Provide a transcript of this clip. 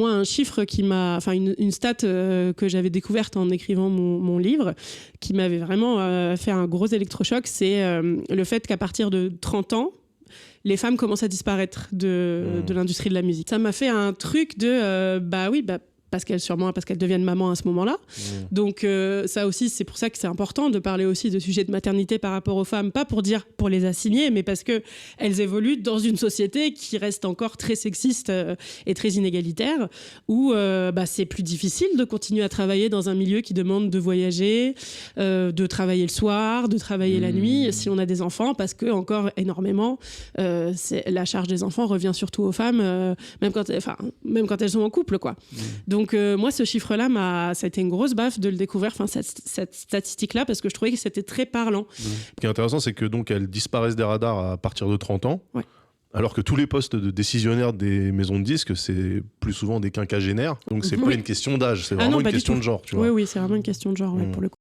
Moi, un chiffre enfin une stat que j'avais découverte en écrivant mon livre, qui m'avait vraiment fait un gros électrochoc, c'est le fait qu'à partir de 30 ans, les femmes commencent à disparaître de l'industrie de la musique. Ça m'a fait un truc de parce qu'elles deviennent mamans à ce moment-là. Donc ça aussi, c'est pour ça que c'est important de parler aussi de sujets de maternité par rapport aux femmes, pas pour les assigner, mais parce que elles évoluent dans une société qui reste encore très sexiste et très inégalitaire, où c'est plus difficile de continuer à travailler dans un milieu qui demande de voyager, de travailler le soir, de travailler la nuit, si on a des enfants, parce que encore énormément, la charge des enfants revient surtout aux femmes, même quand elles sont en couple, quoi. Donc moi, ce chiffre-là, ça a été une grosse baffe de le découvrir, cette statistique-là, parce que je trouvais que c'était très parlant. Ce qui est intéressant, c'est que donc elles disparaissent des radars à partir de 30 ans, ouais. Alors que tous les postes de décisionnaires des maisons de disques, c'est plus souvent des quinquagénaires. Donc c'est pas une question d'âge, c'est vraiment une question de genre. Tu vois. Oui, c'est vraiment une question de genre, pour le coup.